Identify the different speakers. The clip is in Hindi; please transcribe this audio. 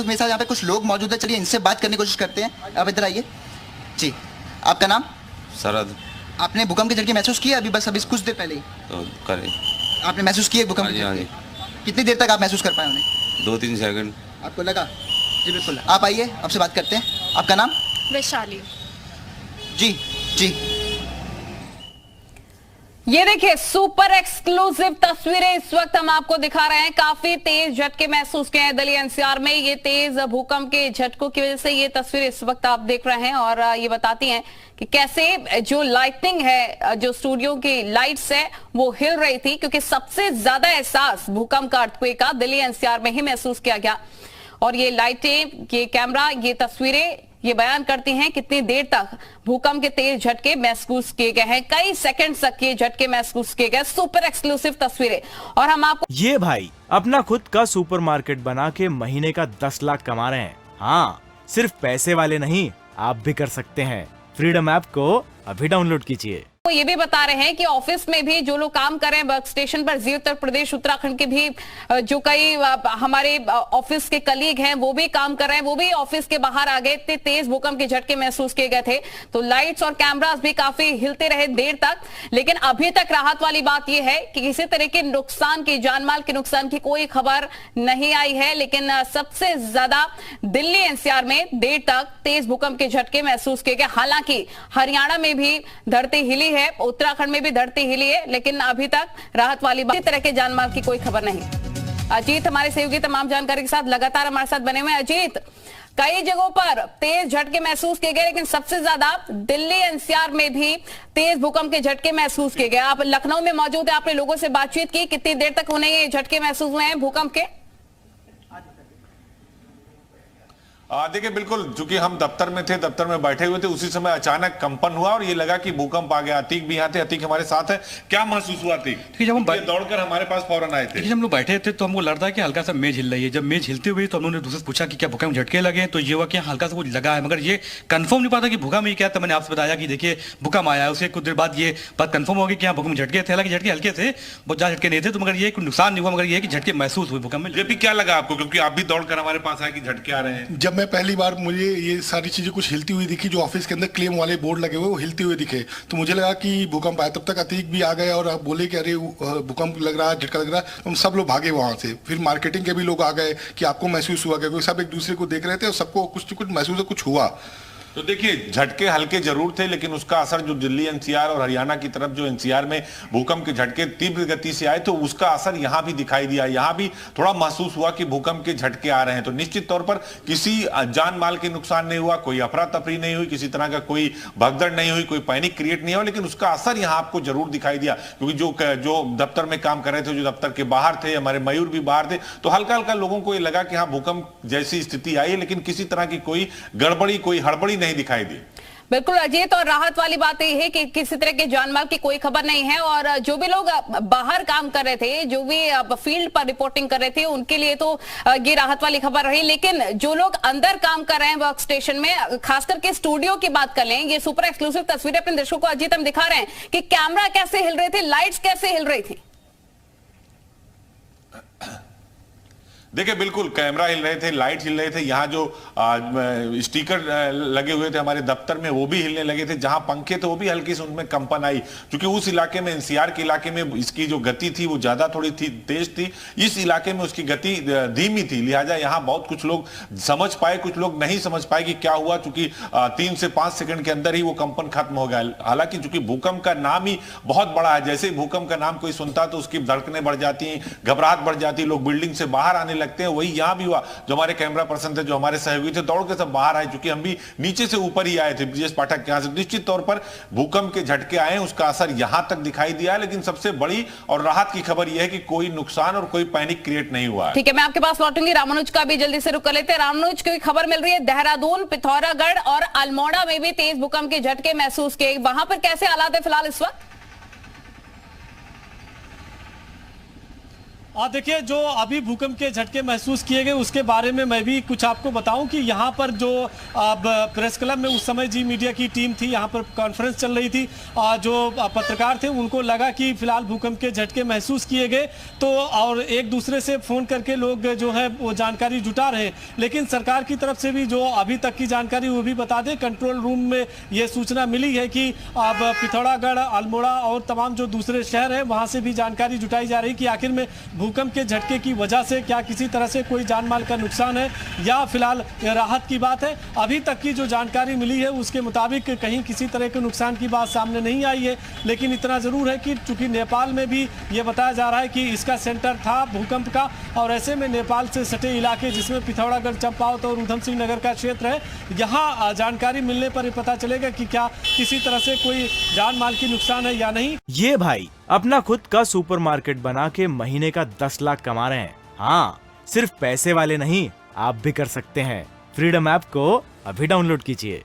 Speaker 1: मेरे साथ यहाँ पे कुछ लोग मौजूद है, चलिए इनसे बात करने की कोशिश करते हैं। आप इधर आइए जी। आपका नाम?
Speaker 2: सरद।
Speaker 1: आपने भूकंप के झटके महसूस किया अभी, बस अभी कुछ देर पहले ही?
Speaker 2: तो करे।
Speaker 1: आपने महसूस किए भूकंप के
Speaker 2: हाँ जी।
Speaker 1: झटके? कितनी देर तक आप महसूस कर पाए उन्हें?
Speaker 2: 2-3 सेकंड।
Speaker 1: आपको लगा? जी बिल्कुल। आप आइए, आपसे बात करते हैं। आपका नाम?
Speaker 3: वैशाली।
Speaker 1: जी जी।
Speaker 4: ये देखिए सुपर एक्सक्लूसिव तस्वीरें इस वक्त हम आपको दिखा रहे हैं। काफी तेज झटके महसूस किए हैं दिल्ली एनसीआर में। ये तेज भूकंप के झटकों की वजह से ये तस्वीर इस वक्त आप देख रहे हैं और ये बताती हैं कि कैसे जो लाइटनिंग है, जो स्टूडियो की लाइट्स है वो हिल रही थी, क्योंकि सबसे ज्यादा एहसास भूकंप का, अर्थक्वेक का दिल्ली एनसीआर में ही महसूस किया गया। और ये लाइटें, ये कैमरा, ये तस्वीरें ये बयान करती हैं कितनी देर तक भूकंप के तेज झटके महसूस किए गए हैं। कई सेकंड तक ये झटके महसूस किए गए। सुपर एक्सक्लूसिव तस्वीरें। और हम आपको
Speaker 5: ये भाई अपना खुद का सुपरमार्केट बना के महीने का 10 लाख कमा रहे हैं। हाँ, सिर्फ पैसे वाले नहीं, आप भी कर सकते हैं। फ्रीडम ऐप को अभी डाउनलोड कीजिए।
Speaker 4: वो ये भी बता रहे हैं कि ऑफिस में भी जो लोग काम कर रहे हैं वर्क स्टेशन पर, जी उत्तर प्रदेश उत्तराखंड के भी जो कई हमारे ऑफिस के कलीग हैं वो भी काम कर रहे हैं, वो भी ऑफिस के बाहर आ गए। इतने तेज भूकंप के झटके महसूस किए गए थे, तो लाइट्स और कैमरास भी काफी हिलते रहे देर तक। लेकिन अभी तक राहत वाली बात यह है कि किसी तरह के नुकसान की, जानमाल के नुकसान की कोई खबर नहीं आई है। लेकिन सबसे ज्यादा दिल्ली एनसीआर में देर तक तेज भूकंप के झटके महसूस किए गए। हालांकि हरियाणा में भी धरती हिली है, उत्तराखंड में भी धरती हिली है, लेकिन अभी तक राहत वाली बात, इस तरह के जानमाल की कोई खबर नहीं। अजीत हमारे सहयोगी तमाम जानकारी के साथ लगातार हमारे साथ बने हुए हैं। अजीत, कई जगहों पर तेज झटके महसूस किए गए, लेकिन सबसे ज्यादा दिल्ली एनसीआर में भी तेज भूकंप के झटके महसूस किए गए। आप लखनऊ में मौजूद है, आपने लोगों से बातचीत की, कितनी देर तक उन्हें ये झटके महसूस हुए हैं भूकंप के?
Speaker 6: देखिए बिल्कुल, चूंकि हम दफ्तर में थे, दफ्तर में बैठे हुए थे, उसी समय अचानक कंपन हुआ और ये लगा कि भूकंप आ गया। अतीक भी यहाँ थे, अतीक हमारे साथ है। क्या महसूस हुआ अतीक?
Speaker 7: जब हम
Speaker 6: दौड़कर हमारे पास फौरन आए थे।
Speaker 7: जब हम लोग बैठे थे तो हमको लग रहा है कि हल्का सा मेज हिल रही है। जब मेज हिलती हुई तो हम लोगों ने दूसरे से पूछा कि क्या भूकंप झटके लगे, तो ये हुआ कि हल्का सा कुछ लगा है, मगर ये कंफर्म नहीं पता कि भूकंप ही क्या। तो मैंने आपसे बताया कि देखिए भूकंप आया है, उसके कुछ देर बाद ये बात कंफर्म हो गई कि यहाँ भूकंप झटके थे। हालांकि झटके हल्के थे, बहुत ज्यादा झटके नहीं थे, तो मगर ये कोई नुकसान नहीं हुआ, मगर ये कि झटके महसूस हुए भूकंप में।
Speaker 6: ये भी क्या लगा आपको, क्योंकि आप भी दौड़कर हमारे पास आए कि झटके आ रहे हैं?
Speaker 8: जब मैं पहली बार, मुझे ये सारी चीजें कुछ हिलती हुई दिखी, जो ऑफिस के अंदर क्लेम वाले बोर्ड लगे हुए वो हिलते हुए दिखे, तो मुझे लगा कि भूकंप आया। तब तक अतीक भी आ गए और आप बोले कि अरे भूकंप लग रहा है, झटका लग रहा है। हम सब लोग भागे वहां से। फिर मार्केटिंग के भी लोग आ गए कि आपको महसूस हुआ, क्योंकि सब एक दूसरे को देख रहे थे और सबको कुछ महसूस कुछ हुआ।
Speaker 6: तो देखिए झटके हल्के जरूर थे, लेकिन उसका असर जो दिल्ली एनसीआर और हरियाणा की तरफ जो एनसीआर में भूकंप के झटके तीव्र गति से आए, तो उसका असर यहां भी दिखाई दिया। यहां भी थोड़ा महसूस हुआ कि भूकंप के झटके आ रहे हैं। तो निश्चित तौर पर किसी जान माल के नुकसान नहीं हुआ, कोई अफरा तफरी नहीं हुई, किसी तरह का कोई भगदड़ नहीं हुई, कोई पैनिक क्रिएट नहीं हुआ, लेकिन उसका असर यहां आपको जरूर दिखाई दिया। क्योंकि जो दफ्तर में काम कर रहे थे, जो दफ्तर के बाहर थे, हमारे मयूर भी बाहर थे, तो हल्का हल्का लोगों को ये लगा कि हाँ भूकंप जैसी स्थिति आई है, लेकिन किसी तरह की कोई गड़बड़ी, कोई हड़बड़ी नहीं दिखाई दी।
Speaker 4: बिल्कुल अजीत, और राहत वाली बात यह है कि किसी तरह के जानमाल की कोई खबर नहीं है। और जो भी लोग बाहर काम कर रहे थे, जो भी फील्ड पर रिपोर्टिंग कर रहे थे, उनके लिए तो ये राहत वाली खबर रही। लेकिन जो लोग अंदर काम कर रहे हैं वर्क स्टेशन में, खास करके स्टूडियो की बात कर लें, ये सुपर एक्सक्लूसिव तस्वीरें अपने दर्शकों को अजीत हम दिखा रहे हैं कि कैमरा कैसे हिल रहे थे, लाइट्स कैसे हिल रही थी।
Speaker 6: देखिए बिल्कुल कैमरा हिल रहे थे, लाइट हिल रहे थे, यहाँ जो स्टिकर लगे हुए थे हमारे दफ्तर में वो भी हिलने लगे थे, जहां पंखे थे वो भी हल्की से उनमें कंपन आई। क्योंकि उस इलाके में, एनसीआर के इलाके में इसकी जो गति थी वो ज्यादा थोड़ी थी, तेज थी। इस इलाके में उसकी गति धीमी थी, लिहाजा यहाँ बहुत कुछ लोग समझ पाए, कुछ लोग नहीं समझ पाए कि क्या हुआ। चूंकि 3 से 5 सेकंड के अंदर ही वो कंपन खत्म हो गया। हालांकि चूंकि भूकंप का नाम ही बहुत बड़ा है, जैसे ही भूकंप का नाम कोई सुनता तो उसकी धड़कनें बढ़ जाती हैं, घबराहट बढ़ जाती है, लोग बिल्डिंग से बाहर आने लगते हैं। वही यहां भी हुआ। जो हमारे कैमरा पर्सन थे, जो हमारे सहयोगी थे, दौड़ के सब बाहर आए, क्योंकि हम भी नीचे से ऊपर ही आए थे, ब्रिजेश पाठक के यहां से। निश्चित तौर पर भूकंप के झटके आए, उसका असर यहां तक दिखाई दिया है, लेकिन सबसे बड़ी और राहत की खबर यह है कि कोई नुकसान और कोई पैनिक क्रिएट नहीं हुआ है।
Speaker 4: ठीक है, मैं आपके पास लौटूंगी। रामानुज का भी जल्दी से रुक कर लेते हैं। रामानुज, कोई खबर मिल रही है देहरादून, पिथौरागढ़ और अल्मोड़ा में भी तेज भूकंप के झटके महसूस किए, वहां पर कैसे हालात है फिलहाल इस वक्त?
Speaker 2: देखिए, जो अभी भूकंप के झटके महसूस किए गए उसके बारे में मैं भी कुछ आपको बताऊं कि यहाँ पर जो प्रेस क्लब में उस समय जी मीडिया की टीम थी, यहाँ पर कॉन्फ्रेंस चल रही थी, जो पत्रकार थे उनको लगा कि फिलहाल भूकंप के झटके महसूस किए गए, तो और एक दूसरे से फोन करके लोग जो है वो जानकारी जुटा रहे हैं। लेकिन सरकार की तरफ से भी जो अभी तक की जानकारी वो भी बता दें, कंट्रोल रूम में ये सूचना मिली है कि अब पिथौरागढ़, अल्मोड़ा और तमाम जो दूसरे शहर हैं वहाँ से भी जानकारी जुटाई जा रही कि आखिर में भूकंप के झटके की वजह से क्या किसी तरह से कोई जान माल का नुकसान है या फिलहाल राहत की बात है। अभी तक की जो जानकारी मिली है उसके मुताबिक कहीं किसी तरह के नुकसान की बात सामने नहीं आई है, लेकिन इतना जरूर है कि चूंकि नेपाल में भी ये बताया जा रहा है कि इसका सेंटर था भूकंप का, और ऐसे में नेपाल से सटे इलाके जिसमें पिथौरागढ़, चंपावत और उधम सिंह नगर का क्षेत्र है, यहाँ जानकारी मिलने पर ही पता चलेगा कि क्या किसी तरह से कोई जान माल की नुकसान है या नहीं।
Speaker 5: ये भाई अपना खुद का सुपरमार्केट बना के महीने का 10 लाख कमा रहे हैं। हाँ, सिर्फ पैसे वाले नहीं, आप भी कर सकते हैं। फ्रीडम ऐप को अभी डाउनलोड कीजिए।